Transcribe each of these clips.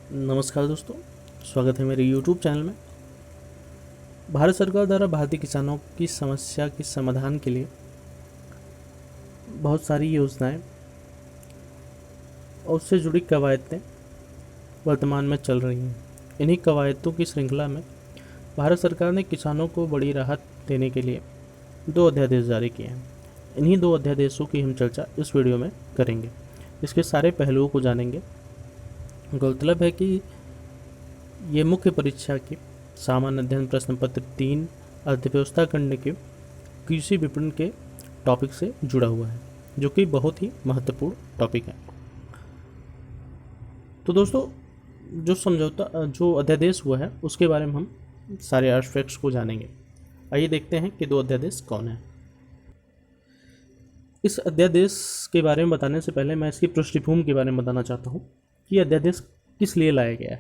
नमस्कार दोस्तों, स्वागत है मेरे YouTube चैनल में। भारत सरकार द्वारा भारतीय किसानों की समस्या के समाधान के लिए बहुत सारी योजनाएं और उससे जुड़ी कवायदें वर्तमान में चल रही हैं। इन्हीं कवायदों की श्रृंखला में भारत सरकार ने किसानों को बड़ी राहत देने के लिए 2 अध्यादेश जारी किए हैं। इन्हीं 2 अध्यादेशों की हम चर्चा इस वीडियो में करेंगे। इसके सारे पहलुओं को जानेंगे। गौरतलब है कि ये मुख्य परीक्षा के सामान्य अध्ययन प्रश्न पत्र 3 अर्थव्यवस्था खंड के कृषि विपणन के टॉपिक से जुड़ा हुआ है, जो कि बहुत ही महत्वपूर्ण टॉपिक है। तो दोस्तों, जो अध्यादेश हुआ है उसके बारे में हम सारे एस्पेक्ट्स को जानेंगे। आइए देखते हैं कि 2 अध्यादेश कौन है। इस अध्यादेश के बारे में बताने से पहले मैं इसकी पृष्ठभूमि के बारे में बताना चाहता हूँ कि अध्यादेश किस लिए लाया गया है।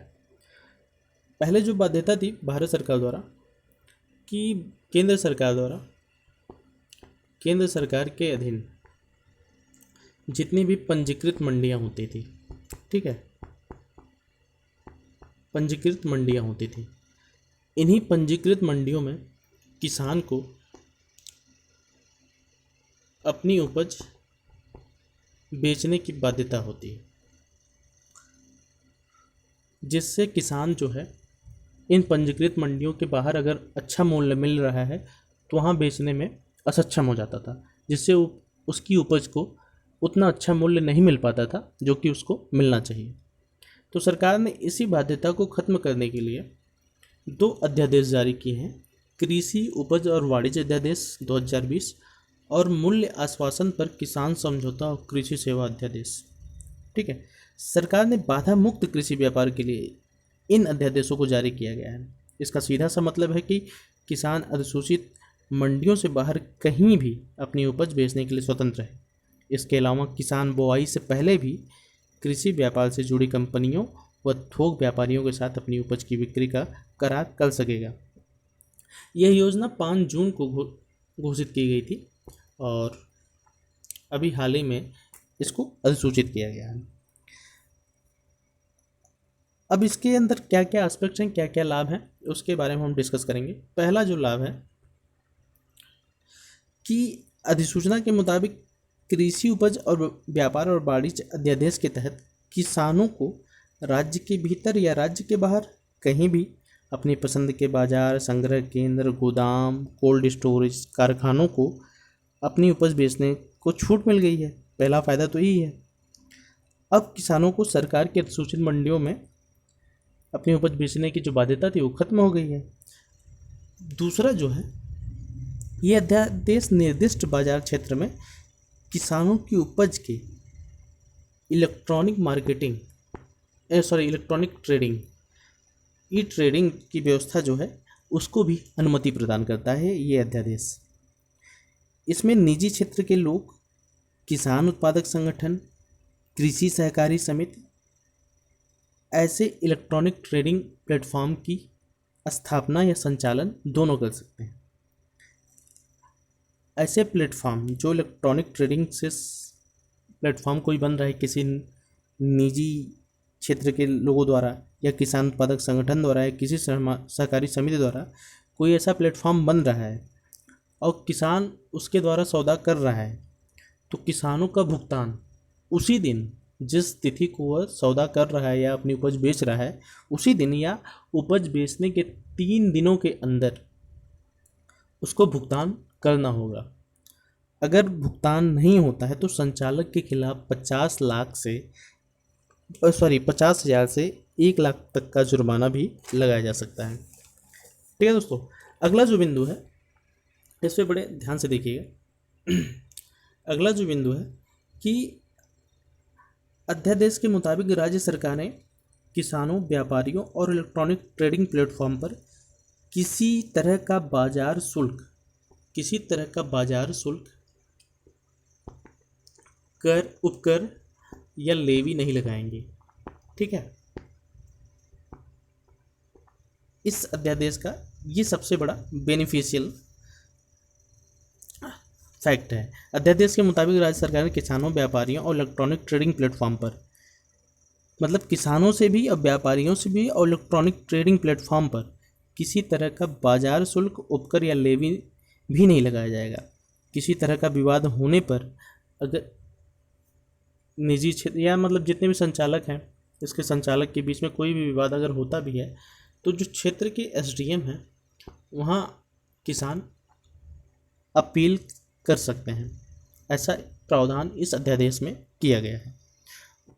पहले जो बाध्यता थी भारत सरकार द्वारा कि केंद्र सरकार के अधीन जितनी भी पंजीकृत मंडियां होती थी, ठीक है, पंजीकृत मंडियां होती थी, इन्हीं पंजीकृत मंडियों में किसान को अपनी उपज बेचने की बाध्यता होती है, जिससे किसान जो है इन पंजीकृत मंडियों के बाहर अगर अच्छा मूल्य मिल रहा है तो वहाँ बेचने में असक्षम हो जाता था, जिससे उसकी उपज को उतना अच्छा मूल्य नहीं मिल पाता था जो कि उसको मिलना चाहिए। तो सरकार ने इसी बाध्यता को खत्म करने के लिए 2 अध्यादेश जारी किए हैं। कृषि उपज और वाणिज्य अध्यादेश 2020 और मूल्य आश्वासन पर किसान समझौता और कृषि सेवा अध्यादेश, ठीक है। सरकार ने बाधा मुक्त कृषि व्यापार के लिए इन अध्यादेशों को जारी किया गया है। इसका सीधा सा मतलब है कि किसान अधिसूचित मंडियों से बाहर कहीं भी अपनी उपज बेचने के लिए स्वतंत्र है। इसके अलावा किसान बुआई से पहले भी कृषि व्यापार से जुड़ी कंपनियों व थोक व्यापारियों के साथ अपनी उपज की बिक्री का करार कर सकेगा। यह योजना 5 जून को घोषित की गई थी और अभी हाल ही में इसको अधिसूचित किया गया है। अब इसके अंदर क्या क्या एस्पेक्ट्स हैं, क्या क्या लाभ हैं, उसके बारे में हम डिस्कस करेंगे। पहला जो लाभ है कि अधिसूचना के मुताबिक कृषि उपज और व्यापार और वाणिज्य अध्यादेश के तहत किसानों को राज्य के भीतर या राज्य के बाहर कहीं भी अपनी पसंद के बाजार, संग्रह केंद्र, गोदाम, कोल्ड स्टोरेज, कारखानों को अपनी उपज बेचने को छूट मिल गई है। पहला फ़ायदा तो यही है। अब किसानों को सरकार की अधिसूचित मंडियों में अपनी उपज बेचने की जो बाध्यता थी वो खत्म हो गई है। दूसरा जो है, ये अध्यादेश निर्दिष्ट बाजार क्षेत्र में किसानों की उपज के इलेक्ट्रॉनिक ट्रेडिंग, ई ट्रेडिंग की व्यवस्था जो है उसको भी अनुमति प्रदान करता है ये अध्यादेश। इसमें निजी क्षेत्र के लोग, किसान उत्पादक संगठन, कृषि सहकारी समिति ऐसे इलेक्ट्रॉनिक ट्रेडिंग प्लेटफॉर्म की स्थापना या संचालन दोनों कर सकते हैं। ऐसे प्लेटफॉर्म जो इलेक्ट्रॉनिक ट्रेडिंग से प्लेटफॉर्म कोई बन रहा है किसी निजी क्षेत्र के लोगों द्वारा या किसान उत्पादक संगठन द्वारा या किसी सहकारी समिति द्वारा कोई ऐसा प्लेटफॉर्म बन रहा है और किसान उसके द्वारा सौदा कर रहा है, तो किसानों का भुगतान उसी दिन, जिस तिथि को वह सौदा कर रहा है या अपनी उपज बेच रहा है, उसी दिन या उपज बेचने के 3 दिनों के अंदर उसको भुगतान करना होगा। अगर भुगतान नहीं होता है तो संचालक के खिलाफ 50,000 से 1 लाख तक का जुर्माना भी लगाया जा सकता है। ठीक है दोस्तों, अगला जो बिंदु है इस पर बड़े ध्यान से देखिएगा। अगला जो बिंदु है कि अध्यादेश के मुताबिक राज्य सरकारें किसानों, व्यापारियों और इलेक्ट्रॉनिक ट्रेडिंग प्लेटफॉर्म पर किसी तरह का बाजार शुल्क, कर, उपकर या लेवी नहीं लगाएंगे। ठीक है, इस अध्यादेश का ये सबसे बड़ा बेनिफिशियल फैक्ट है। अध्यादेश के मुताबिक राज्य सरकार ने किसानों, व्यापारियों और इलेक्ट्रॉनिक ट्रेडिंग प्लेटफॉर्म पर मतलब किसानों से भी और व्यापारियों से भी और इलेक्ट्रॉनिक ट्रेडिंग प्लेटफॉर्म पर किसी तरह का बाजार शुल्क, उपकर या लेवी भी नहीं लगाया जाएगा। किसी तरह का विवाद होने पर अगर निजी क्षेत्र या मतलब जितने भी संचालक हैं, इसके संचालक के बीच में कोई भी विवाद अगर होता भी है तो जो क्षेत्र के एसडीएम हैं वहाँ किसान अपील कर सकते हैं। ऐसा प्रावधान इस अध्यादेश में किया गया है।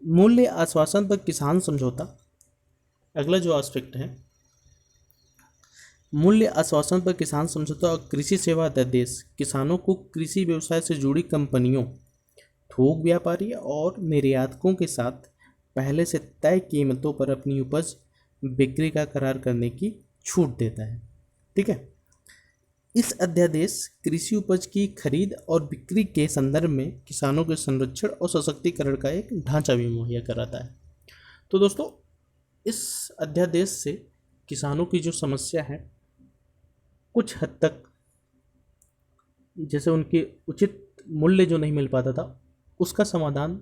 मूल्य आश्वासन पर किसान समझौता, अगला जो एस्पेक्ट है मूल्य आश्वासन पर किसान समझौता और कृषि सेवा अध्यादेश किसानों को कृषि व्यवसाय से जुड़ी कंपनियों, थोक व्यापारी और निर्यातकों के साथ पहले से तय कीमतों पर अपनी उपज बिक्री का करार करने की छूट देता है। ठीक है। इस अध्यादेश कृषि उपज की खरीद और बिक्री के संदर्भ में किसानों के संरक्षण और सशक्तिकरण का एक ढांचा भी मुहैया कराता है। तो दोस्तों, इस अध्यादेश से किसानों की जो समस्या है कुछ हद तक, जैसे उनके उचित मूल्य जो नहीं मिल पाता था, उसका समाधान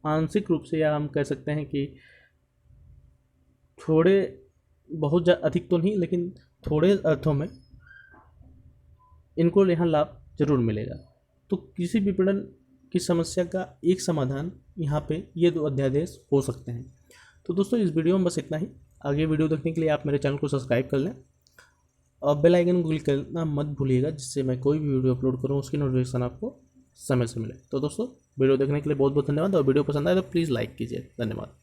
आंशिक रूप से, या हम कह सकते हैं कि थोड़े बहुत अधिक तो नहीं लेकिन थोड़े अर्थों में इनको यहाँ लाभ जरूर मिलेगा। तो किसी विपणन की समस्या का एक समाधान यहाँ पे ये 2 अध्यादेश हो सकते हैं। तो दोस्तों, इस वीडियो में बस इतना ही। आगे वीडियो देखने के लिए आप मेरे चैनल को सब्सक्राइब कर लें और बेल आइकन को क्लिक करना मत भूलिएगा, जिससे मैं कोई भी वीडियो अपलोड करूँ उसकी नोटिफिकेशन आपको समय से मिले। तो दोस्तों, वीडियो देखने के लिए बहुत बहुत धन्यवाद, और वीडियो पसंद आए तो प्लीज़ लाइक कीजिए। धन्यवाद।